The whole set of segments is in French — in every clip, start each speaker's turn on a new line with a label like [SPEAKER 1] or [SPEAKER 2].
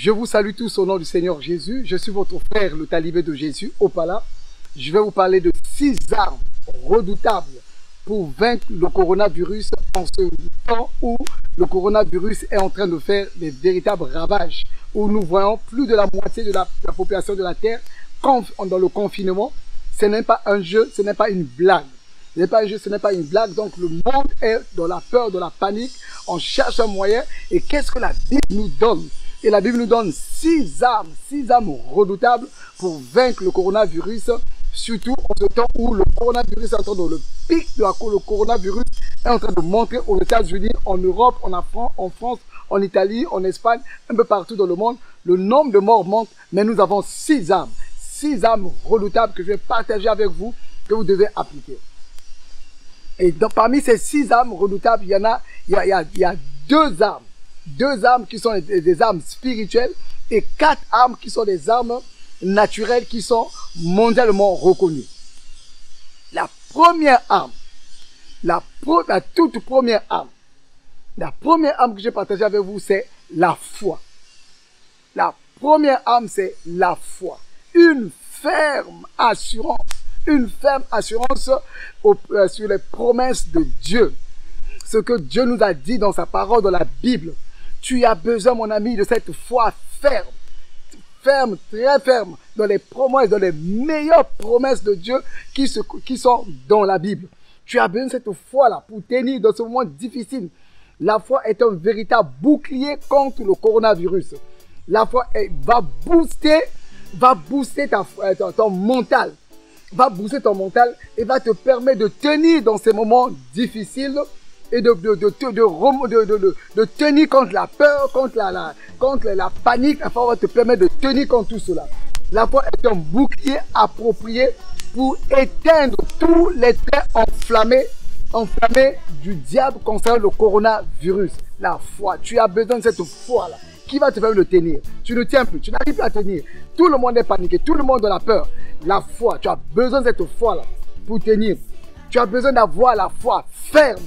[SPEAKER 1] Je vous salue tous au nom du Seigneur Jésus. Je suis votre frère, le talibé de Jésus, Opala. Je vais vous parler de 6 armes redoutables pour vaincre le coronavirus en ce temps où le coronavirus est en train de faire des véritables ravages, où nous voyons plus de la moitié de la population de la Terre dans le confinement. Ce n'est pas un jeu, ce n'est pas une blague. Ce n'est pas un jeu, ce n'est pas une blague. Donc le monde est dans la peur, dans la panique. On cherche un moyen. Et qu'est-ce que la Bible nous donne? Et la Bible nous donne 6 armes redoutables pour vaincre le coronavirus. Surtout en ce temps où le coronavirus est en train de, le pic de le coronavirus est en train de monter aux États-Unis, en Europe, en France, en Italie, en Espagne, un peu partout dans le monde. Le nombre de morts monte, mais nous avons 6 armes. 6 armes redoutables que je vais partager avec vous, que vous devez appliquer. Et parmi ces 6 armes redoutables, il y a 2 armes. 2 armes qui sont des armes spirituelles et 4 armes qui sont des armes naturelles qui sont mondialement reconnues. La première arme, la toute première arme que j'ai partagée avec vous, c'est la foi. La première arme, c'est la foi. Une ferme assurance sur les promesses de Dieu. Ce que Dieu nous a dit dans sa parole, dans la Bible. Tu as besoin, mon ami, de cette foi ferme. Ferme, très ferme, dans les promesses, dans les meilleures promesses de Dieu qui sont dans la Bible. Tu as besoin de cette foi-là pour tenir dans ce moment difficile. La foi est un véritable bouclier contre le coronavirus. La foi va booster ton mental. Va booster ton mental et va te permettre de tenir dans ces moments difficiles et de tenir contre la peur, contre la panique. La foi va te permettre de tenir contre tout cela. La foi est un bouclier approprié pour éteindre tous les traits enflammés du diable concernant le coronavirus. La foi, tu as besoin de cette foi-là qui va te permettre de tenir. Tu ne tiens plus, tu n'arrives plus à tenir. Tout le monde est paniqué, tout le monde est dans la peur. La foi, tu as besoin de cette foi-là pour tenir. Tu as besoin d'avoir la foi ferme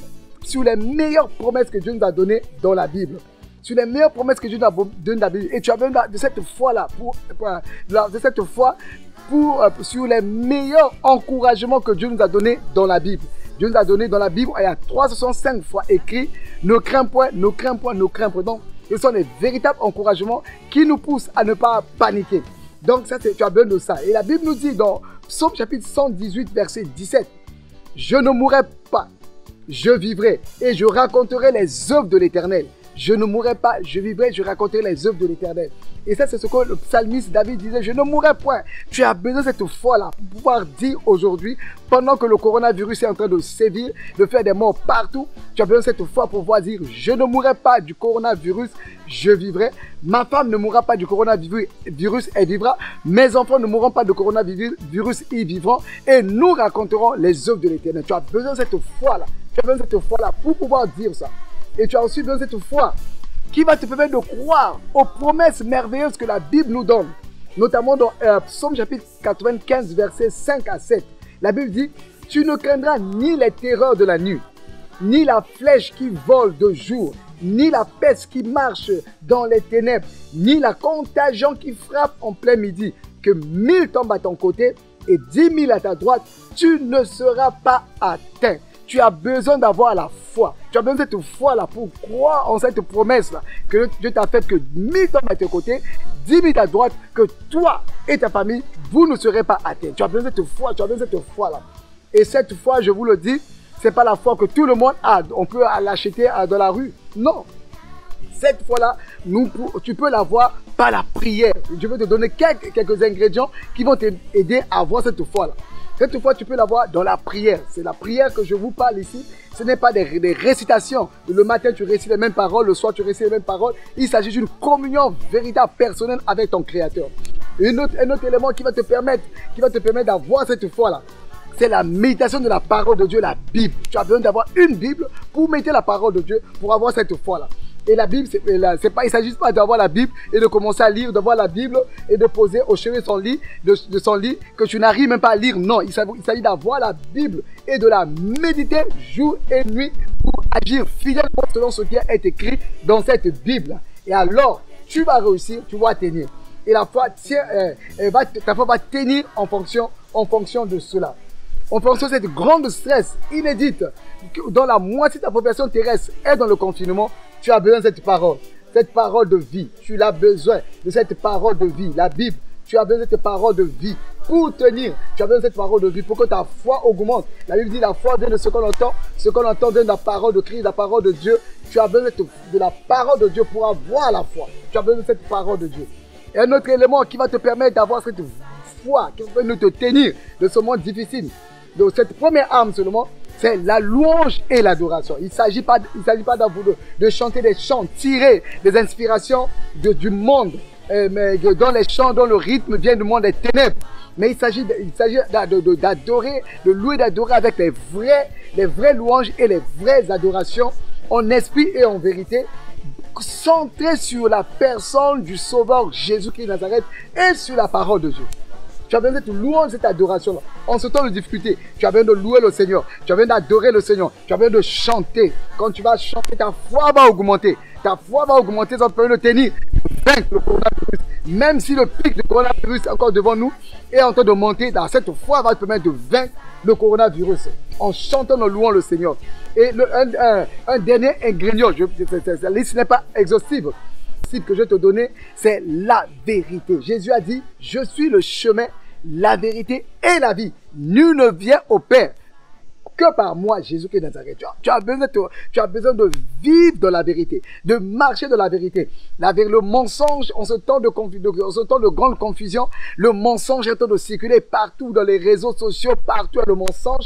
[SPEAKER 1] sur les meilleures promesses que Dieu nous a données dans la Bible. Sur les meilleures promesses que Dieu nous a données dans la Bible. Et tu as besoin de cette foi-là sur les meilleurs encouragements que Dieu nous a donnés dans la Bible. Dieu nous a donné dans la Bible, il y a 365 fois écrit « Ne crains point, ne crains point, ne crains point ». Donc, ce sont des véritables encouragements qui nous poussent à ne pas paniquer. Donc, ça, tu as besoin de ça. Et la Bible nous dit dans Psaume chapitre 118, verset 17, « Je ne mourrai pas, je vivrai et je raconterai les œuvres de l'Éternel. Je ne mourrai pas, je vivrai, je raconterai les œuvres de l'Éternel. » Et ça, c'est ce que le psalmiste David disait, je ne mourrai point. Tu as besoin de cette foi-là pour pouvoir dire aujourd'hui, pendant que le coronavirus est en train de sévir, de faire des morts partout, tu as besoin de cette foi pour pouvoir dire, je ne mourrai pas du coronavirus, je vivrai. Ma femme ne mourra pas du coronavirus, elle vivra. Mes enfants ne mourront pas du coronavirus, ils vivront. Et nous raconterons les œuvres de l'Éternel. Tu as besoin de cette foi-là. Tu as besoin de cette foi-là pour pouvoir dire ça. Et tu as aussi besoin de cette foi qui va te permettre de croire aux promesses merveilleuses que la Bible nous donne. Notamment dans Psaume chapitre 95, versets 5 à 7. La Bible dit, « Tu ne craindras ni les terreurs de la nuit, ni la flèche qui vole de jour, ni la peste qui marche dans les ténèbres, ni la contagion qui frappe en plein midi. Que 1000 tombent à ton côté et 10 000 à ta droite, tu ne seras pas atteint. » Tu as besoin d'avoir la foi. Tu as besoin de cette foi-là pour croire en cette promesse-là que Dieu t'a faite, que 1000 hommes à tes côtés, 10 000 à ta droite, que toi et ta famille, vous ne serez pas atteints. Tu as besoin de cette foi, tu as besoin de cette foi-là. Et cette foi, je vous le dis, ce n'est pas la foi que tout le monde a. On peut l'acheter dans la rue. Non. Cette foi-là, tu peux l'avoir par la prière. Je vais te donner quelques ingrédients qui vont t'aider à avoir cette foi-là. Cette fois, tu peux l'avoir dans la prière. C'est la prière que je vous parle ici. Ce n'est pas des récitations. Le matin, tu récites les mêmes paroles. Le soir, tu récites les mêmes paroles. Il s'agit d'une communion véritable, personnelle avec ton Créateur. Un autre élément qui va te permettre d'avoir cette foi-là, c'est la méditation de la parole de Dieu, la Bible. Tu as besoin d'avoir une Bible pour méditer la parole de Dieu, pour avoir cette foi-là. Et la Bible, il ne s'agit pas d'avoir la Bible et de commencer à lire, d'avoir la Bible et de poser au chevet de son lit que tu n'arrives même pas à lire. Non, il s'agit d'avoir la Bible et de la méditer jour et nuit pour agir fidèlement selon ce qui est écrit dans cette Bible. Et alors, tu vas réussir, tu vas tenir. Et la foi, ta foi va tenir en fonction de cela. En fonction de cette grande stress inédite, dont la moitié de ta population terrestre est dans le confinement, tu as besoin de cette parole de vie. Tu as besoin de cette parole de vie. La Bible, tu as besoin de cette parole de vie pour tenir. Tu as besoin de cette parole de vie pour que ta foi augmente. La Bible dit la foi vient de ce qu'on entend. Ce qu'on entend vient de la parole de Christ, la parole de Dieu. Tu as besoin de la parole de Dieu pour avoir la foi. Tu as besoin de cette parole de Dieu. Et un autre élément qui va te permettre d'avoir cette foi, qui va te tenir de ce monde difficile. Donc cette première arme seulement, c'est la louange et l'adoration. Il ne s'agit pas de chanter des chants, tirer des inspirations du monde, mais dans les chants, dont le rythme vient du monde des ténèbres. Mais il s'agit d'adorer, de louer, d'adorer avec les vraies louanges et les vraies adorations, en esprit et en vérité, centré sur la personne du Sauveur Jésus-Christ de Nazareth et sur la parole de Dieu. Tu as besoin de louer cette adoration-là. En ce temps de difficulté, tu as besoin de louer le Seigneur. Tu as besoin d'adorer le Seigneur. Tu as besoin de chanter. Quand tu vas chanter, ta foi va augmenter. Ta foi va augmenter, ça te permet de tenir, de vaincre le coronavirus. Même si le pic du coronavirus est encore devant nous et en train de monter, cette foi va te permettre de vaincre le coronavirus en chantant, en louant le Seigneur. Et un dernier ingrédient, la liste n'est pas exhaustive, que je vais te donner, c'est la vérité. Jésus a dit, je suis le chemin, la vérité et la vie. Nul ne vient au Père que par moi, Jésus-Christ de Nazareth. Tu as besoin de vivre dans la vérité, de marcher dans la vérité. Le mensonge, en ce temps de grande confusion, le mensonge est en train de circuler partout dans les réseaux sociaux, partout le mensonge.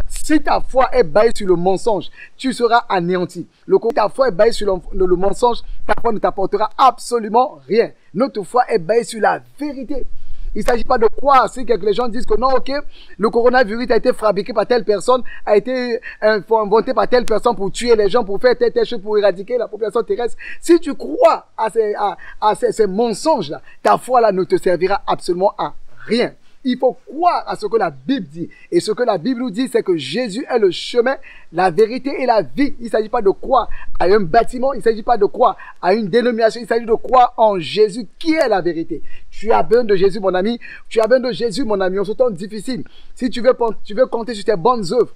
[SPEAKER 1] Si ta foi est basée sur le mensonge, tu seras anéanti. Ta foi est basée sur le mensonge, ta foi ne t'apportera absolument rien. Notre foi est basée sur la vérité. Il ne s'agit pas de croire. Si les gens disent que non, ok, le coronavirus a été fabriqué par telle personne, a été inventé par telle personne pour tuer les gens, pour faire telle chose, pour éradiquer la population terrestre. Si tu crois à ces mensonges-là, ta foi-là ne te servira absolument à rien. Il faut croire à ce que la Bible dit. Et ce que la Bible nous dit, c'est que Jésus est le chemin, la vérité et la vie. Il ne s'agit pas de croire à un bâtiment, il ne s'agit pas de croire à une dénomination, il s'agit de croire en Jésus qui est la vérité. Tu as besoin de Jésus, mon ami. Tu as besoin de Jésus, mon ami. En ce temps difficile, si tu veux compter sur tes bonnes œuvres,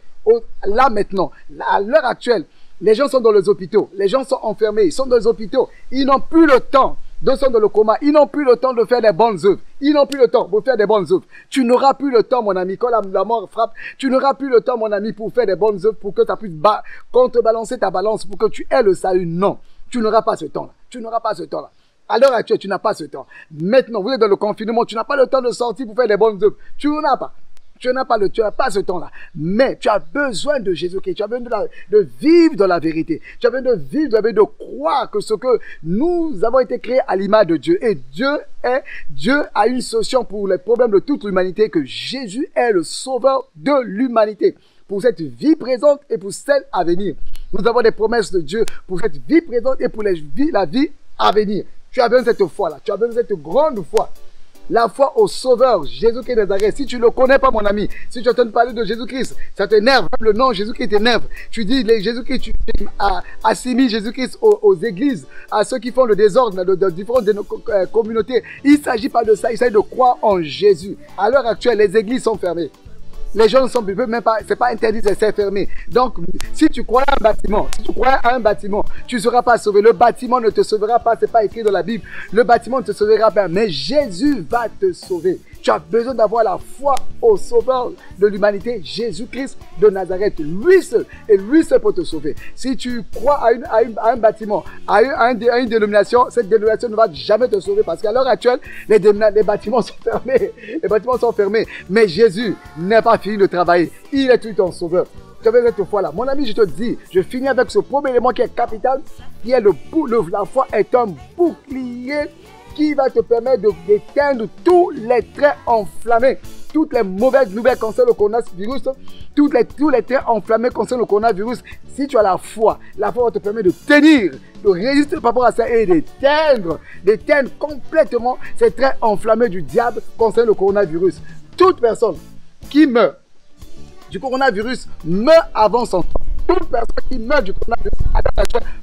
[SPEAKER 1] là maintenant, à l'heure actuelle, les gens sont dans les hôpitaux, les gens sont enfermés, ils sont dans les hôpitaux, ils n'ont plus le temps. D'autres sont dans le coma, ils n'ont plus le temps de faire des bonnes œuvres. Ils n'ont plus le temps pour faire des bonnes œuvres. Tu n'auras plus le temps, mon ami, quand la mort frappe, tu n'auras plus le temps, mon ami, pour faire des bonnes œuvres, pour que tu puisses contrebalancer ta balance, pour que tu aies le salut. Non, tu n'auras pas ce temps-là. Tu n'auras pas ce temps-là. À l'heure actuelle, tu n'as pas ce temps. Maintenant, vous êtes dans le confinement, tu n'as pas le temps de sortir pour faire des bonnes œuvres. Tu n'en as pas. Tu n'as pas ce temps-là. Mais tu as besoin de Jésus-Christ. Tu as besoin de vivre dans la vérité. Tu as besoin de vivre, tu as besoin de croire que ce que nous avons été créés à l'image de Dieu. Et Dieu a une solution pour les problèmes de toute l'humanité, que Jésus est le sauveur de l'humanité. Pour cette vie présente et pour celle à venir. Nous avons des promesses de Dieu pour cette vie présente et pour la vie à venir. Tu as besoin de cette foi-là. Tu as besoin de cette grande foi. La foi au Sauveur, Jésus-Christ de Nazareth. Si tu ne le connais pas, mon ami, si tu entends parler de Jésus-Christ, ça t'énerve. Le nom Jésus-Christ t'énerve. Tu dis Jésus-Christ, tu assimiles Jésus-Christ aux églises, à ceux qui font le désordre dans différentes communautés. Il ne s'agit pas de ça, il s'agit de croire en Jésus. À l'heure actuelle, les églises sont fermées. Les gens ne sont même pas, c'est pas interdit, c'est fermé. Donc, si tu crois à un bâtiment, tu ne seras pas sauvé. Le bâtiment ne te sauvera pas, c'est pas écrit dans la Bible. Le bâtiment ne te sauvera pas, mais Jésus va te sauver. Tu as besoin d'avoir la foi au Sauveur de l'humanité, Jésus-Christ de Nazareth, lui seul, et lui seul pour te sauver. Si tu crois à un bâtiment, à une dénomination, cette dénomination ne va jamais te sauver, parce qu'à l'heure actuelle, les bâtiments sont fermés. Les bâtiments sont fermés, mais Jésus n'est pas fini de travailler. Il est tout ton sauveur. Tu avais cette foi-là. Mon ami, je te dis, je finis avec ce premier élément qui est capital, qui est la foi est un bouclier qui va te permettre d'éteindre tous les traits enflammés, toutes les mauvaises nouvelles concernant le coronavirus, tous les traits enflammés concernant le coronavirus. Si tu as la foi va te permettre de tenir, de résister par rapport à ça et d'éteindre complètement ces traits enflammés du diable concernant le coronavirus. Toute personne qui meurt du coronavirus meurt avant son temps. Toute personne qui meurt du coronavirus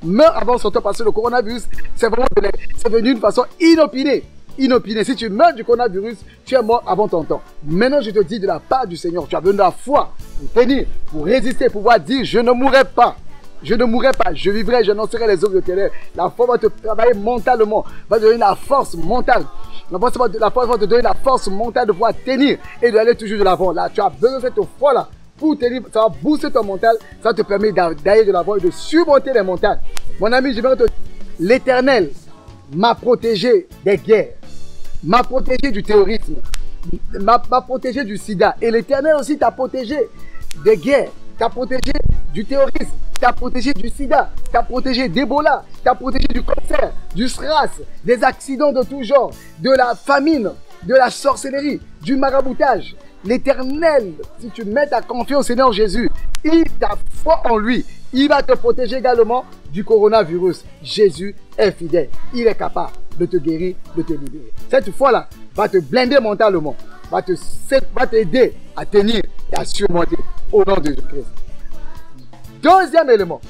[SPEAKER 1] meurs avant son temps parce que le coronavirus, c'est venu d'une façon inopinée. Inopinée. Si tu meurs du coronavirus, tu es mort avant ton temps. Maintenant, je te dis de la part du Seigneur, tu as besoin de la foi pour tenir, pour résister, pour pouvoir dire, je ne mourrai pas. Je ne mourrai pas, je vivrai, j'annoncerai les œuvres de tes lèvres. La foi va te travailler mentalement, va te donner la force mentale. La foi va te donner la force mentale de pouvoir tenir et d'aller toujours de l'avant. Là, tu as besoin de cette foi-là pour tenir. Ça va booster ton mental, ça te permet d'aller de l'avant et de surmonter les montagnes. Mon ami, je vais te dire, l'Éternel m'a protégé des guerres, m'a protégé du terrorisme, m'a protégé du sida. Et l'Éternel aussi t'a protégé des guerres, t'a protégé du terrorisme, t'a protégé du sida, t'a protégé d'Ebola, t'a protégé du cancer, du SRAS, des accidents de tout genre, de la famine, de la sorcellerie, du maraboutage. L'Éternel, si tu mets ta confiance au Seigneur Jésus, ta foi en lui, il va te protéger également du coronavirus. Jésus est fidèle, il est capable de te guérir, de te libérer. Cette foi-là va te blinder mentalement, va t'aider à tenir et à surmonter au nom de Jésus-Christ. Deuxième élément,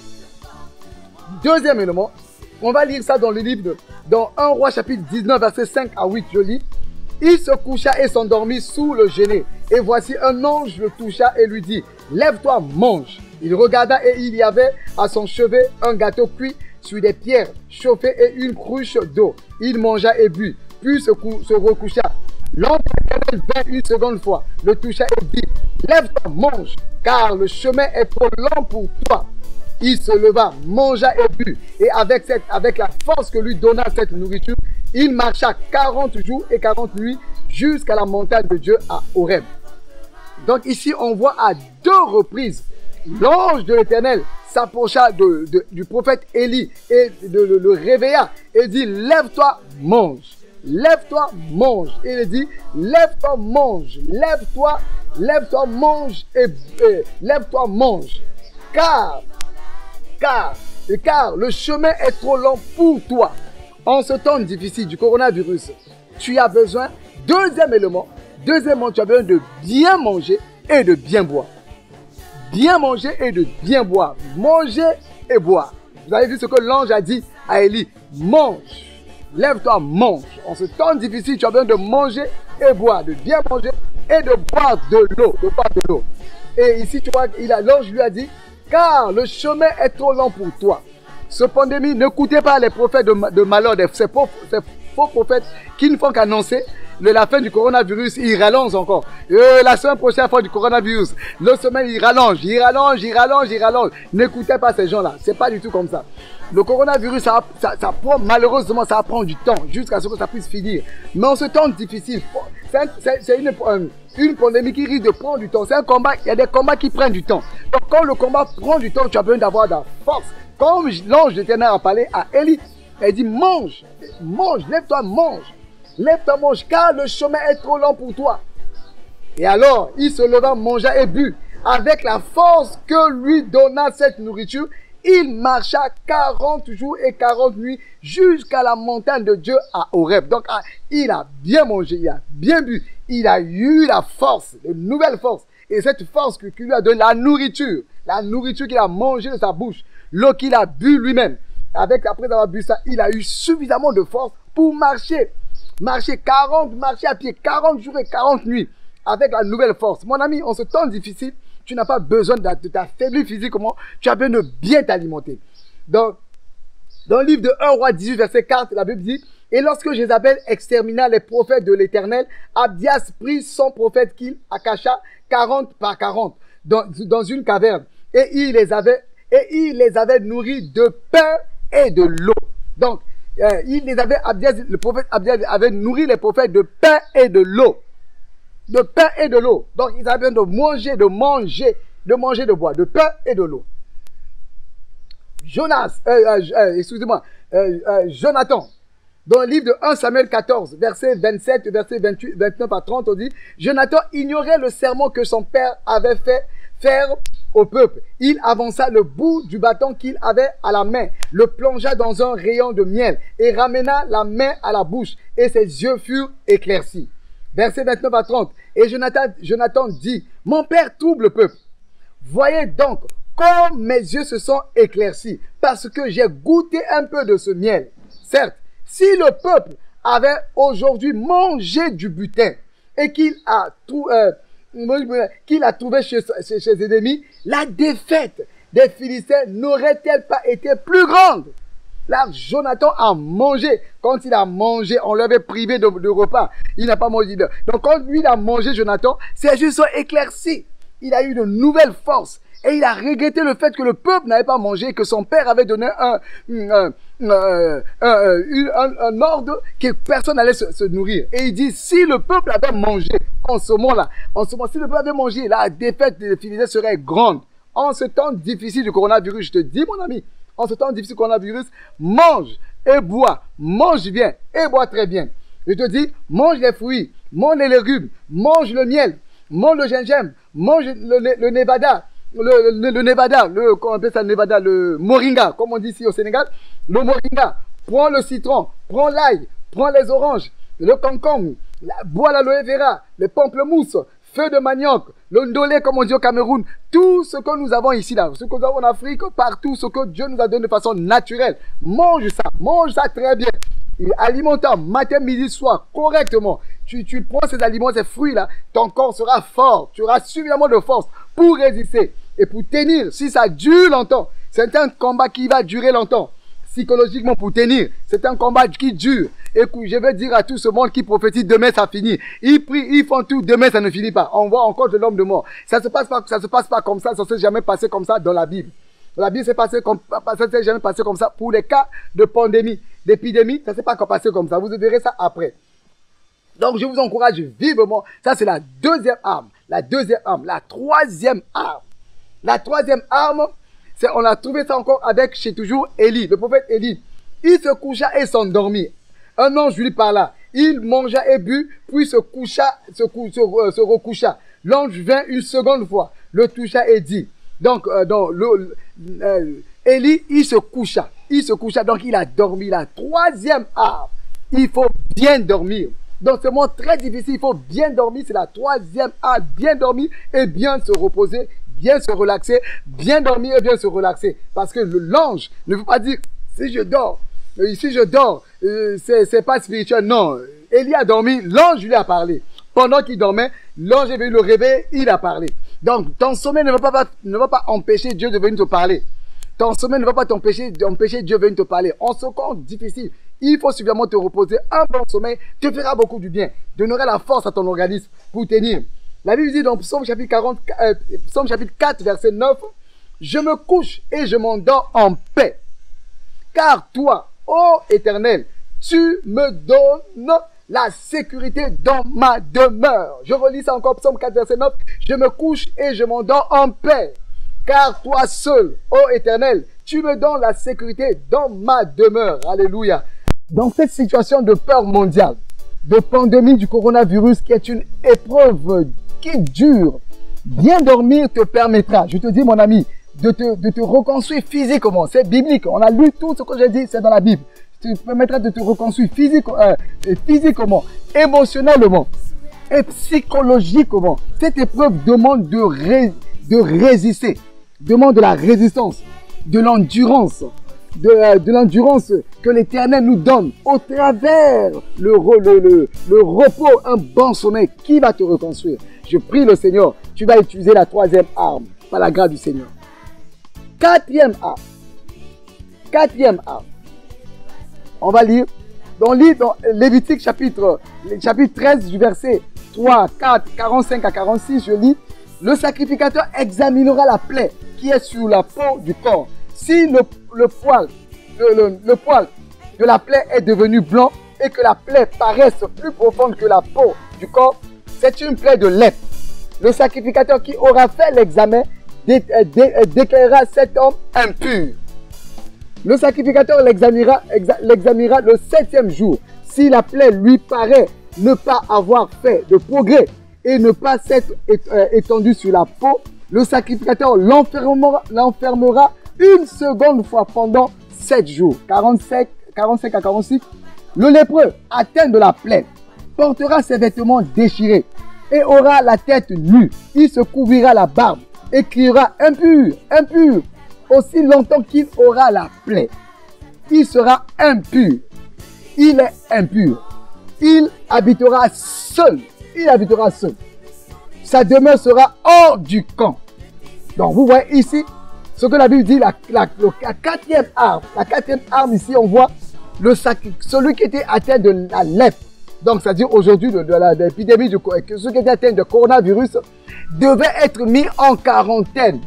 [SPEAKER 1] on va lire ça dans le livre, dans 1 Roi chapitre 19, verset 5 à 8, je lis. Il se coucha et s'endormit sous le genêt. Et voici un ange le toucha et lui dit, lève-toi, mange. Il regarda et il y avait à son chevet un gâteau cuit sur des pierres chauffées et une cruche d'eau. Il mangea et but, puis se recoucha. L'ange vint une seconde fois, le toucha et dit, lève-toi, mange, car le chemin est trop lent pour toi. Il se leva, mangea et but, et avec la force que lui donna cette nourriture, il marcha 40 jours et 40 nuits jusqu'à la montagne de Dieu à Horeb. Donc ici, on voit à 2 reprises, l'ange de l'Éternel s'approcha du prophète Élie et le réveilla et dit, lève-toi, mange. Lève-toi, mange. Et il dit, lève-toi, mange. Lève-toi, mange et lève-toi, mange. Car le chemin est trop long pour toi. En ce temps difficile du coronavirus, tu as besoin, deuxièmement, tu as besoin de bien manger et de bien boire. Bien manger et de bien boire. Manger et boire. Vous avez vu ce que l'ange a dit à Élie. Mange. Lève-toi, mange. En ce temps difficile, tu as besoin de manger et boire. De bien manger et de boire de l'eau. Et ici, tu vois, l'ange lui a dit, car le chemin est trop long pour toi. Ce pandémie, n'écoutez pas les prophètes de malheur, ces faux prophètes qui ne font qu'annoncer la fin du coronavirus. Ils rallongent encore. La semaine prochaine, fin du coronavirus. L'autre semaine, ils rallongent. N'écoutez pas ces gens-là. C'est pas du tout comme ça. Le coronavirus, ça prend, malheureusement, ça prend du temps jusqu'à ce que ça puisse finir. Mais en ce temps difficile, c'est une pandémie qui risque de prendre du temps. C'est un combat, il y a des combats qui prennent du temps. Donc quand le combat prend du temps, tu as besoin d'avoir de la force. Comme l'ange de l'Éternel a parlé à Élie, elle dit mange, lève-toi, mange, car le chemin est trop long pour toi. Et alors, il se leva, mangea et but. Avec la force que lui donna cette nourriture, il marcha 40 jours et 40 nuits jusqu'à la montagne de Dieu à Horeb. Donc, il a bien mangé, il a bien bu, il a eu la force, une nouvelle force. Et cette force qui lui a donné la nourriture qu'il a mangée de sa bouche, l'eau qu'il a bu lui-même. Après avoir bu ça, il a eu suffisamment de force pour marcher. Marcher à pied 40 jours et 40 nuits avec la nouvelle force. Mon ami, en ce temps difficile, tu n'as pas besoin de t'affaiblir physiquement, tu as besoin de bien t'alimenter. Dans le livre de 1 Roi 18, verset 4, la Bible dit, et lorsque Jézabel extermina les prophètes de l'Éternel, Abdias prit son prophète qu'il cacha 40 par 40 dans une caverne. Et il les avait nourris de pain et de l'eau. Donc, le prophète Abdias avait nourri les prophètes de pain et de l'eau. De pain et de l'eau. Donc, ils avaient besoin de manger, de boire, de pain et de l'eau. Jonathan, dans le livre de 1 Samuel 14, verset 27, verset 28, 29 à 30, on dit, Jonathan ignorait le serment que son père avait fait faire au peuple. Il avança le bout du bâton qu'il avait à la main, le plongea dans un rayon de miel et ramena la main à la bouche et ses yeux furent éclaircis. Verset 29 à 30. Et Jonathan dit, mon père trouble le peuple. Voyez donc Quand mes yeux se sont éclaircis, parce que j'ai goûté un peu de ce miel. Certes, si le peuple avait aujourd'hui mangé du butin et qu'il a trouvé chez ses ennemis, la défaite des Philistins n'aurait-elle pas été plus grande? Là, Jonathan a mangé. Quand il a mangé, on l'avait privé de repas. Il n'a pas mangé. Donc, quand lui, il a mangé, Jonathan, ses yeux sont éclaircis. Il a eu de nouvelles forces. Et il a regretté le fait que le peuple n'avait pas mangé, que son père avait donné un ordre que personne n'allait se nourrir. Et il dit, si le peuple avait mangé en ce moment-là, si le peuple avait mangé, la défaite des Philistins serait grande. En ce temps difficile du coronavirus, je te dis, mon ami, en ce temps difficile du coronavirus, mange et bois, mange bien et bois très bien. Je te dis, mange les fruits, mange les légumes, mange le miel, mange le gingembre, mange le nevada. Le nevada, comment on appelle ça, le nevada, le moringa, comme on dit ici au Sénégal, le moringa, prends le citron, prends l'ail, prends les oranges, le concombre, bois l'aloe vera, le pamplemousse, feu de manioc, le ndolé, comme on dit au Cameroun, tout ce que nous avons ici, là, ce que nous avons en Afrique, partout, ce que Dieu nous a donné de façon naturelle, mange ça très bien. Alimentant matin, midi, soir, correctement. Tu prends ces aliments, ces fruits-là, ton corps sera fort, tu auras suffisamment de force pour résister. Et pour tenir, si ça dure longtemps, c'est un combat qui va durer longtemps. Psychologiquement, pour tenir, c'est un combat qui dure. Écoute, je vais dire à tout ce monde qui prophétise, demain ça finit. Ils prient, ils font tout, demain ça ne finit pas. On voit encore de l'homme de mort. Ça se passe pas comme ça, ça ne s'est jamais passé comme ça dans la Bible. Dans la Bible, ça ne s'est jamais passé comme ça. Pour les cas de pandémie, d'épidémie, ça ne s'est pas passé comme ça. Vous verrez ça après. Donc, je vous encourage vivement. Ça, c'est la deuxième arme. La troisième arme. La troisième arme, on a trouvé ça encore avec chez toujours Élie, le prophète Élie. Il se coucha et s'endormit. Un ange lui parla. Il mangea et but, puis se recoucha. L'ange vint une seconde fois, le toucha et dit. Donc, Élie, il se coucha. Donc il a dormi. La troisième arme, il faut bien dormir. Donc c'est vraiment très difficile, il faut bien dormir, c'est la troisième arme, bien dormir et bien se reposer, bien se relaxer, bien dormir et bien se relaxer. Parce que l'ange ne veut pas dire, si je dors, c'est pas spirituel. Non, Élie a dormi, l'ange lui a parlé. Pendant qu'il dormait, l'ange est venu le réveiller, il a parlé. Donc ton sommeil ne va pas empêcher Dieu de venir te parler. Ton sommeil ne va pas d'empêcher Dieu de venir te parler. En ce temps difficile, il faut suffisamment te reposer. Un bon sommeil te fera beaucoup du bien. Donnerait la force à ton organisme pour tenir. La Bible dit dans Psaume chapitre 4, verset 9, « Je me couche et je m'endors en paix. Car toi, ô Éternel, tu me donnes la sécurité dans ma demeure. » Je relis ça encore, Psaume 4, verset 9, « Je me couche et je m'endors en paix. Car toi seul, ô Éternel, tu me donnes la sécurité dans ma demeure. » Alléluia. Dans cette situation de peur mondiale, de pandémie du coronavirus qui est une épreuve qui dure, bien dormir te permettra, je te dis mon ami, de te reconstruire physiquement. C'est biblique. On a lu tout ce que j'ai dit, c'est dans la Bible. Tu permettras de te reconstruire physiquement, émotionnellement et psychologiquement. Cette épreuve demande de résister, demande de la résistance, de l'endurance, de l'endurance que l'Éternel nous donne au travers le repos, un bon sommeil qui va te reconstruire. Je prie le Seigneur, tu vas utiliser la troisième arme par la grâce du Seigneur. Quatrième arme. On va lire. On lit dans Lévitique chapitre 13 du verset 3, 4, 45 à 46, je lis. Le sacrificateur examinera la plaie qui est sur la peau du corps. Si le poil de la plaie est devenu blanc et que la plaie paraisse plus profonde que la peau du corps, c'est une plaie de lèpre. Le sacrificateur qui aura fait l'examen déclarera cet homme impur. Le sacrificateur l'examinera le 7e jour. Si la plaie lui paraît ne pas avoir fait de progrès et ne pas s'être étendue sur la peau, le sacrificateur l'enfermera une seconde fois pendant 7 jours. 45 à 46. Le lépreux atteint de la plaie portera ses vêtements déchirés et aura la tête nue. Il se couvrira la barbe et criera impur, impur, aussi longtemps qu'il aura la plaie. Il sera impur. Il est impur. Il habitera seul. Il habitera seul. Sa demeure sera hors du camp. Donc vous voyez ici ce que la Bible dit, la quatrième arme. La quatrième arme ici, on voit celui qui était atteint de la lèpre. Donc c'est-à-dire aujourd'hui de l'épidémie, ceux qui étaient atteints de coronavirus devaient être mis en quarantaine.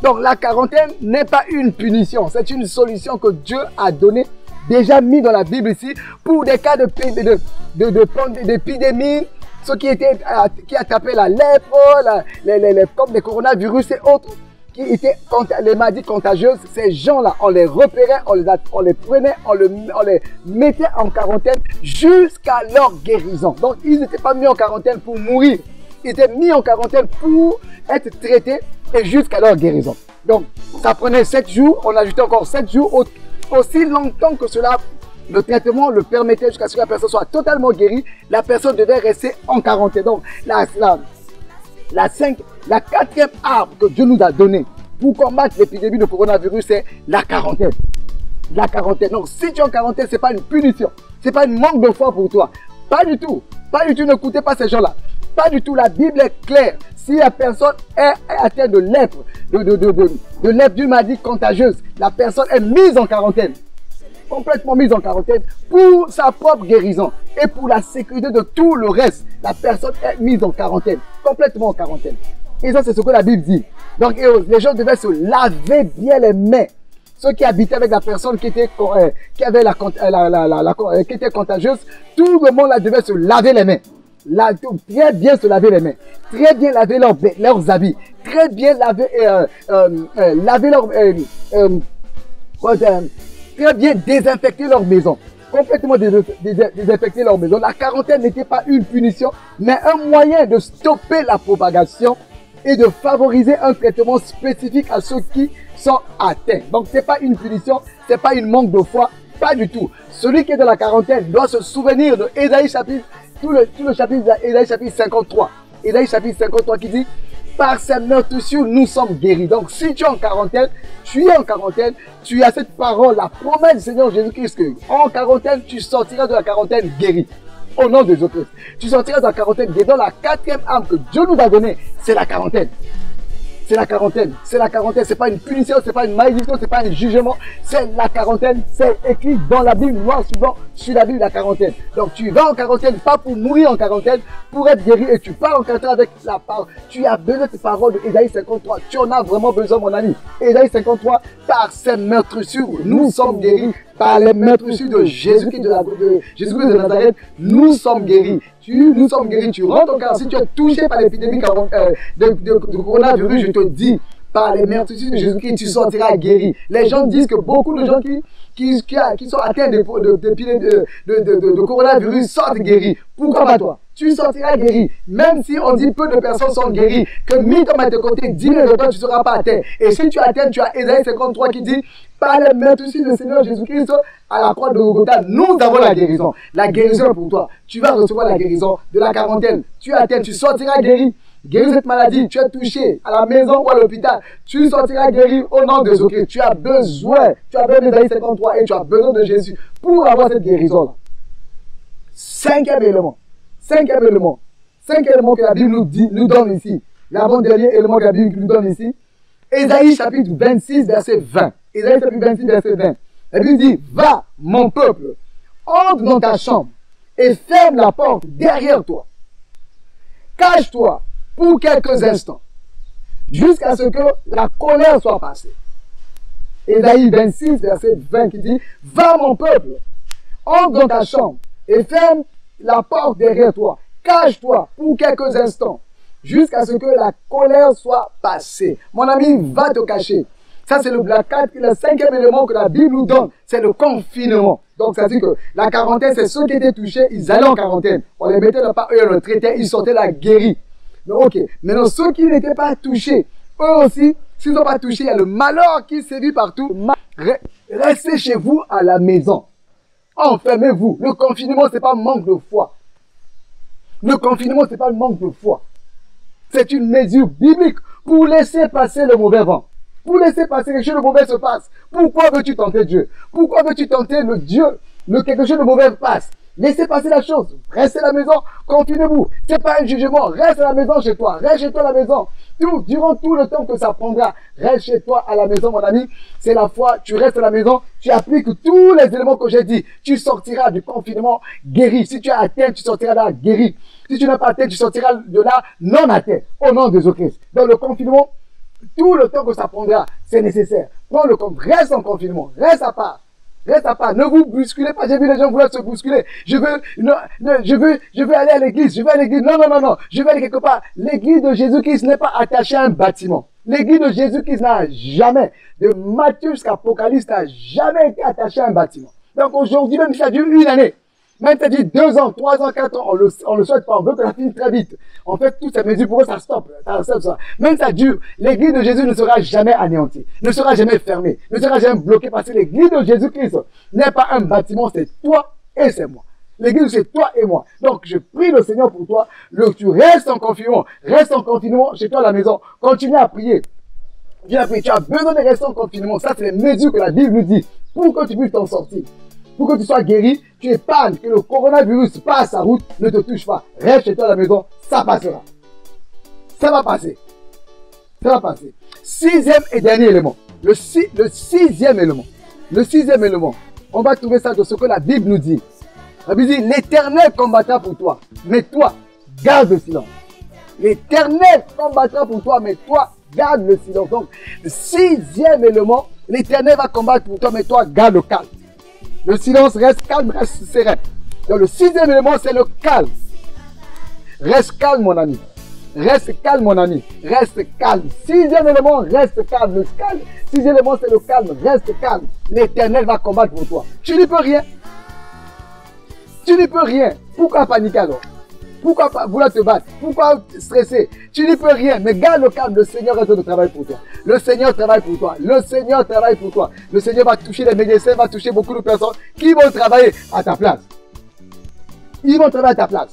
[SPEAKER 1] Donc la quarantaine n'est pas une punition, c'est une solution que Dieu a donnée, déjà mis dans la Bible ici, pour des cas d'épidémie, ceux qui attrapaient la lèpre, comme les coronavirus et autres, qui étaient les maladies contagieuses. Ces gens-là, on les repérait, on les prenait, on les mettait en quarantaine jusqu'à leur guérison. Donc ils n'étaient pas mis en quarantaine pour mourir, ils étaient mis en quarantaine pour être traités et jusqu'à leur guérison. Donc ça prenait 7 jours, on ajoutait encore 7 jours, aussi longtemps que cela, le traitement le permettait jusqu'à ce que la personne soit totalement guérie. La personne devait rester en quarantaine. Donc la quatrième arme que Dieu nous a donnée pour combattre l'épidémie de coronavirus, c'est la quarantaine. La quarantaine. Donc si tu es en quarantaine, ce n'est pas une punition, ce n'est pas une manque de foi pour toi. Pas du tout. Pas du tout, n'écoutez pas ces gens-là. Pas du tout, la Bible est claire. Si la personne est atteinte de lèpre, de lèpre d'une maladie contagieuse, la personne est mise en quarantaine. Complètement mise en quarantaine pour sa propre guérison et pour la sécurité de tout le reste. La personne est mise en quarantaine, complètement en quarantaine. Et ça, c'est ce que la Bible dit. Donc, les gens devaient se laver bien les mains. Ceux qui habitaient avec la personne qui était contagieuse, tout le monde là devait se laver les mains. Très bien se laver les mains, très bien laver leurs habits, très bien laver très bien désinfecter leur maison, complètement désinfecter leur maison. La quarantaine n'était pas une punition, mais un moyen de stopper la propagation et de favoriser un traitement spécifique à ceux qui sont atteints. Donc ce n'est pas une punition, ce n'est pas une manque de foi, pas du tout. Celui qui est dans la quarantaine doit se souvenir de Ésaïe chapitre, tout le chapitre d'Ésaïe chapitre 53. Ésaïe chapitre 53 qui dit: par ses meurtrissures, nous sommes guéris. Donc si tu es en quarantaine, tu es en quarantaine, tu as cette parole, la promesse du Seigneur Jésus-Christ que en quarantaine, tu sortiras de la quarantaine guéri. Au nom de Jésus-Christ. Tu sortiras de la quarantaine guéri. Donc la quatrième arme que Dieu nous a donnée, c'est la quarantaine. C'est la quarantaine. C'est la quarantaine. Ce n'est pas une punition, ce n'est pas une malédiction, ce n'est pas un jugement. C'est la quarantaine. C'est écrit dans la Bible, noir sur blanc, sur la Bible, la quarantaine. Donc tu vas en quarantaine, pas pour mourir en quarantaine, pour être guéri. Et tu pars en quarantaine avec la parole. Tu as besoin de cette parole de Ésaïe 53. Tu en as vraiment besoin, mon ami. Ésaïe 53, par ses meurtrissures, nous sommes guéris. Par les meurtrissures de Jésus-Christ de Nazareth, nous sommes guéris. Nous sommes guéris. Tu rentres en quarantaine. Si tu es touché par l'épidémie de coronavirus, je te dis, par les meurtrissures de Jésus-Christ, tu sortiras guéri. Les gens disent que beaucoup de gens qui sont atteints de coronavirus sortent guéris. Pourquoi pas toi? Tu sortiras guéri. Même si on dit peu de personnes sont guéries, que 1000 hommes à tes côtés, 10 000 de toi, tu ne seras pas atteint. Et si tu es atteint, tu as Ésaïe 53 qui dit: par les meurtrissures du Seigneur Jésus-Christ à la croix de Golgotha, nous avons la guérison. La guérison est pour toi. Tu vas recevoir la guérison de la quarantaine. Tu es atteint, tu sortiras guéri. Guéris cette maladie, tu es touché à la maison ou à l'hôpital, tu sortiras guéri au nom de Jésus-Christ. Tu as besoin d'Ésaïe 53 et tu as besoin de Jésus pour avoir cette guérison-là. Cinquième élément que la Bible nous donne ici, l'avant-dernier élément que la Bible nous donne ici, Ésaïe chapitre 26, verset 20. Ésaïe chapitre 26, verset 20. La Bible dit: va, mon peuple, entre dans ta chambre et ferme la porte derrière toi. Cache-toi pour quelques instants, jusqu'à ce que la colère soit passée. Ésaïe 26, verset 20 qui dit: va, mon peuple, entre dans ta chambre et ferme la porte derrière toi. Cache-toi pour quelques instants, jusqu'à ce que la colère soit passée. Mon ami, va te cacher. Ça, c'est le cinquième élément que la Bible nous donne, c'est le confinement. Donc, ça dit que la quarantaine, c'est ceux qui étaient touchés, ils allaient en quarantaine. On les mettait là-bas, eux, on les traitait, ils sortaient là guéris. Donc, ok. Maintenant, ceux qui n'étaient pas touchés, eux aussi, s'ils n'ont pas touché, il y a le malheur qui sévit partout. Restez chez vous à la maison. Enfermez-vous. Le confinement, ce n'est pas un manque de foi. Le confinement, ce n'est pas un manque de foi. C'est une mesure biblique pour laisser passer le mauvais vent. Pour laisser passer quelque chose de mauvais se passe. Pourquoi veux-tu tenter Dieu? Pourquoi veux-tu tenter le Dieu? Quelque chose de mauvais passe. Laissez passer la chose. Restez à la maison, confinez-vous. C'est pas un jugement. Reste à la maison chez toi. Reste chez toi à la maison. Durant tout le temps que ça prendra, reste chez toi à la maison, mon ami. C'est la foi. Tu restes à la maison. Tu appliques tous les éléments que j'ai dit. Tu sortiras du confinement guéri. Si tu es atteint, tu sortiras de là guéri. Si tu n'es pas atteint, tu sortiras de là non atteint. Au nom de Jésus-Christ. Dans le confinement, tout le temps que ça prendra, c'est nécessaire. Prends le compte. Reste en confinement. Reste à part. Reste à part, ne vous bousculez pas. J'ai vu les gens vouloir se bousculer. Je veux aller à l'église. Je veux à l'église. Non, non, non, non. Je veux aller quelque part. L'église de Jésus-Christ n'est pas attachée à un bâtiment. L'église de Jésus-Christ n'a jamais, de Matthieu jusqu'à Apocalypse, n'a jamais été attachée à un bâtiment. Donc aujourd'hui, même si ça dure une année, même si ça dure 2 ans, 3 ans, 4 ans, on le souhaite pas, on veut que ça finisse très vite. En fait, toutes ces mesures, pour eux, ça stoppe. Même si ça dure, l'église de Jésus ne sera jamais anéantie, ne sera jamais fermée, ne sera jamais bloquée parce que l'église de Jésus-Christ n'est pas un bâtiment, c'est toi et c'est moi. L'église, c'est toi et moi. Donc, je prie le Seigneur pour toi. Tu restes en confinement chez toi à la maison. Continue à prier. Tu as besoin de rester en confinement. Ça, c'est les mesures que la Bible nous dit pour que tu puisses t'en sortir. Pour que tu sois guéri, tu épargnes que le coronavirus passe sa route, ne te touche pas. Reste chez toi à la maison, ça passera. Ça va passer. Ça va passer. 6e et dernier élément. Le sixième élément. Le 6e élément. On va trouver ça dans ce que la Bible nous dit. La Bible dit, l'Éternel combattra pour toi, mais toi, garde le silence. L'Éternel combattra pour toi, mais toi, garde le silence. Donc, le 6e élément, l'Éternel va combattre pour toi, mais toi, garde le calme. Le silence, reste calme, reste serein. Donc le 6e élément, c'est le calme. Reste calme, mon ami. Reste calme, mon ami. Reste calme. 6e élément, reste calme. Le calme. 6e élément, c'est le calme. Reste calme. L'Éternel va combattre pour toi. Tu n'y peux rien. Tu n'y peux rien. Pourquoi paniquer alors? Pourquoi vouloir te battre? Pourquoi stresser? Tu n'y peux rien, mais garde le calme. Le Seigneur reste de travail pour toi. Le Seigneur travaille pour toi. Le Seigneur travaille pour toi. Le Seigneur va toucher les médecins, va toucher beaucoup de personnes qui vont travailler à ta place. Ils vont travailler à ta place.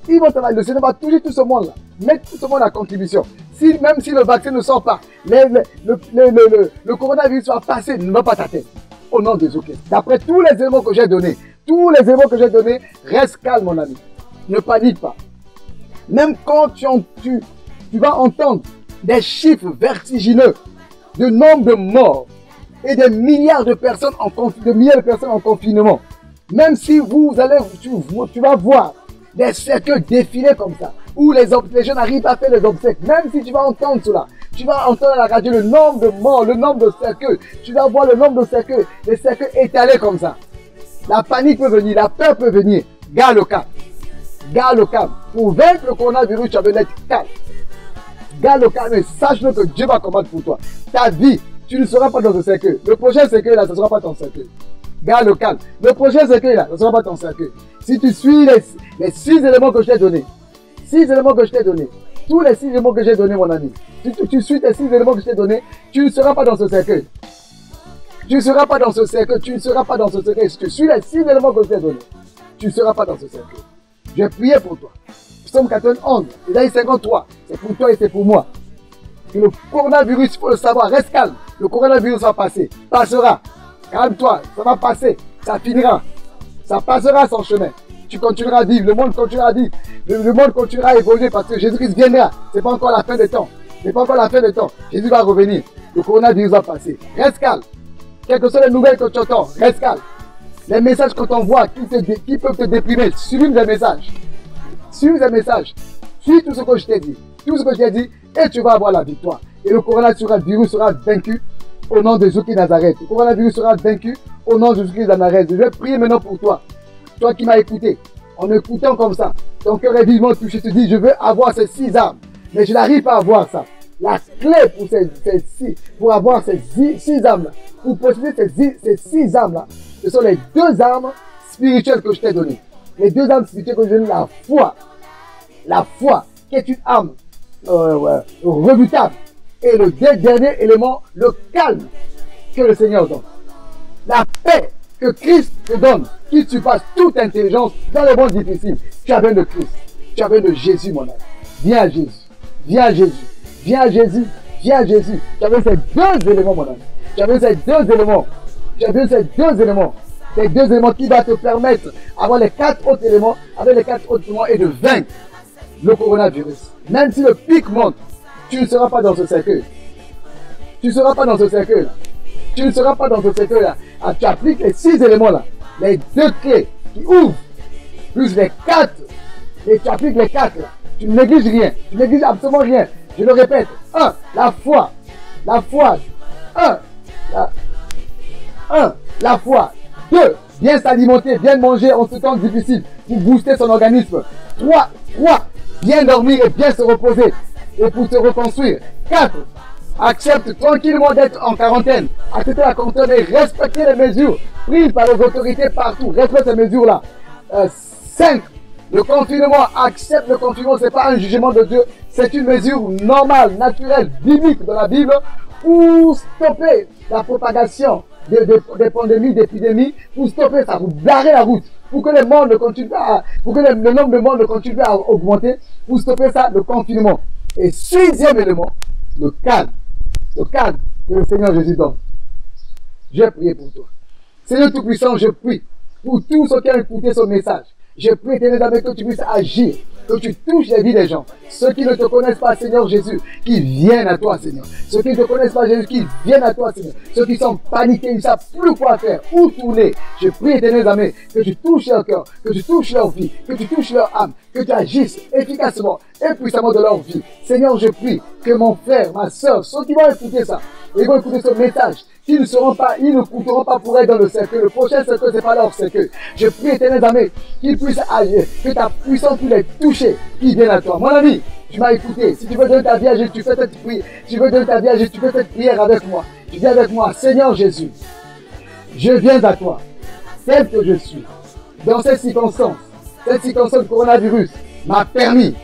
[SPEAKER 1] Ils vont travailler. Le Seigneur va toucher tout ce monde-là. Mettre tout ce monde à contribution. Même si le vaccin ne sort pas, le coronavirus va passer, ne va pas t'atteindre. Au nom de Jésus-Christ. D'après tous les éléments que j'ai donnés, reste calme, mon ami. Ne panique pas. Même quand tu vas entendre des chiffres vertigineux de nombre de morts et des milliards de personnes en confinement, même si tu vas voir des cercueils défiler comme ça, où les gens n'arrivent pas à faire les obsèques, même si tu vas entendre cela, tu vas entendre à la radio le nombre de morts, le nombre de cercueils, tu vas voir le nombre de cercueils, les cercueils étalés comme ça. La panique peut venir, la peur peut venir. Garde le calme. Garde le calme. Pour vaincre le coronavirus, tu as besoin d'être calme. Garde le calme et sache-le que Dieu va combattre pour toi. Ta vie, tu ne seras pas dans ce cercueil. Le prochain cercueil là, ce ne sera pas ton cercueil. Garde le calme. Le prochain cercueil là, ce ne sera pas ton cercueil. Si tu suis les 6 éléments que je t'ai donnés, 6 éléments que je t'ai donnés, tous les 6 éléments que j'ai donnés, mon ami, si tu suis les 6 éléments que je t'ai donnés, tu ne seras pas dans ce cercueil. Tu ne seras pas dans ce cercle, tu ne seras pas dans ce cercle. Si tu suis les 6 éléments que je t'ai donnés, tu ne seras pas dans ce cercle. Je vais prier pour toi. Psaume 91, Isaïe 53, c'est pour toi et c'est pour moi. Que le coronavirus, il faut le savoir, reste calme. Le coronavirus va passer, passera. Calme-toi, ça va passer, ça finira. Ça passera son chemin. Tu continueras à vivre, le monde continuera à vivre. Le monde continuera à évoluer parce que Jésus-Christ viendra. Ce n'est pas encore la fin des temps. Ce n'est pas encore la fin des temps. Jésus va revenir. Le coronavirus va passer. Reste calme. Quelles que soient les nouvelles que tu entends, reste calme. Les messages qu'on t'envoie qui peuvent te déprimer, suis les messages. Suis les messages. Suis tout ce que je t'ai dit. Tout ce que je t'ai dit et tu vas avoir la victoire. Et le coronavirus sera vaincu au nom de Jésus-Christ de Nazareth. Le coronavirus sera vaincu au nom de Jésus-Christ de Nazareth. Je vais prier maintenant pour toi. Toi qui m'as écouté. En écoutant comme ça, ton cœur est vivement touché. Tu te dis, je veux avoir ces 6 armes. Mais je n'arrive pas à avoir ça. La clé pour avoir ces 6 armes-là, pour posséder ces 6 armes-là, ce sont les 2 armes spirituelles que je t'ai données. Les 2 armes spirituelles que je t'ai données, la foi. La foi, qui est une arme redoutable. Et le dernier élément, le calme que le Seigneur donne. La paix que Christ te donne, qui surpasse toute intelligence dans les moments difficiles. Tu as besoin de Christ. Tu as besoin de Jésus, mon ami. Viens à Jésus. Viens à Jésus. Viens à Jésus. Viens à Jésus. Tu as besoin de ces deux éléments, mon ami. Tu as besoin de ces deux éléments. Tu as besoin de ces deux éléments. Ces deux éléments qui vont te permettre d'avoir les quatre autres éléments, avec les quatre autres éléments et de vaincre le coronavirus. Même si le pic monte, tu ne seras pas dans ce cercueil. Tu ne seras pas dans ce cercueil. Tu ne seras pas dans ce cercueil-là. Ah, tu appliques les 6 éléments-là. Les 2 clés qui ouvrent, plus les 4. Et tu appliques les 4. Tu ne négliges rien. Tu ne négliges absolument rien. Je le répète. 1. La foi. La foi. 1. La foi. 2. Bien s'alimenter, bien manger en ce temps difficile pour booster son organisme. 3. Bien dormir et bien se reposer et pour se reconstruire. 4. Accepte tranquillement d'être en quarantaine. Accepter la quarantaine et respecter les mesures prises par les autorités partout. Respecte ces mesures-là. 5. Le confinement. Accepte le confinement. Ce n'est pas un jugement de Dieu. C'est une mesure normale, naturelle, biblique de la Bible pour stopper la propagation des pandémies, d'épidémies, pour stopper ça, pour barrer la route, pour que le nombre de morts ne continue pas à augmenter, pour stopper ça, le confinement. Et 6e élément, le calme. Le calme que le Seigneur Jésus donne. Je vais prier pour toi. Seigneur Tout-Puissant, je prie pour tous ceux qui ont écouté ce message. Je prie, Éternel, avec que tu puisses agir, que tu touches les vies des gens. Ceux qui ne te connaissent pas, Seigneur Jésus, qui viennent à toi, Seigneur. Ceux qui ne te connaissent pas, Jésus, qui viennent à toi, Seigneur. Ceux qui sont paniqués, ils ne savent plus quoi faire, où tourner. Je prie, Éternel, Amen, que tu touches leur cœur, que tu touches leur vie, que tu touches leur âme, que tu agisses efficacement et puissamment de leur vie. Seigneur, je prie que mon frère, ma soeur, ceux qui vont écouter ça, ils vont écouter ce message, ils ne coûteront pas pour être dans le cercueil. Le prochain cercueil, ce n'est pas leur cercueil. Je prie, Éternel, Amen, qu'ils puissent agir, que ta puissance puisse les toucher, qu'ils viennent à toi. Mon ami, tu m'as écouté. Si tu veux donner ta vie à Jésus, tu fais cette prière. Si tu veux donner ta vie à Jésus, tu fais cette prière avec moi. Tu viens avec moi. Seigneur Jésus, je viens à toi, tel que je suis. Dans cette circonstance de coronavirus m'a permis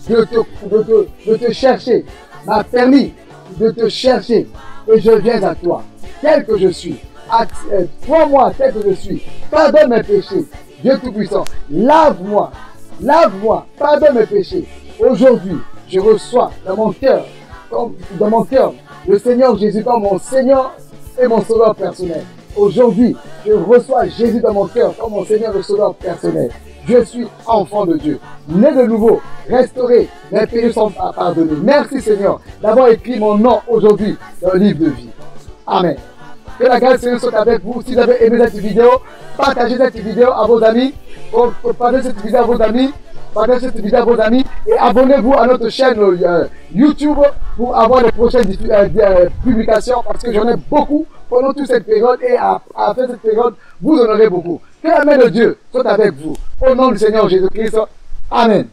[SPEAKER 1] de te chercher. M'a permis de te chercher. Et je viens à toi, tel que je suis. Prends-moi tel que je suis. Pardonne mes péchés. Dieu Tout-Puissant, lave-moi, pardonne mes péchés. Aujourd'hui, je reçois dans mon cœur, le Seigneur Jésus comme mon Seigneur et mon Sauveur personnel. Aujourd'hui, je reçois Jésus dans mon cœur comme mon Seigneur et Sauveur personnel. Je suis enfant de Dieu, né de nouveau, restauré, mes péchés sont pardonnés. Merci Seigneur d'avoir écrit mon nom aujourd'hui dans le livre de vie. Amen. Que la grâce du Seigneur soit avec vous. Si vous avez aimé cette vidéo, partagez cette vidéo à vos amis. Partagez cette vidéo à vos amis. Partagez cette vidéo à vos amis. Et abonnez-vous à notre chaîne YouTube pour avoir les prochaines publications. Parce que j'en ai beaucoup pendant toute cette période. Et à la fin de cette période, vous en aurez beaucoup. Que la main de Dieu soit avec vous. Au nom du Seigneur Jésus-Christ. Amen.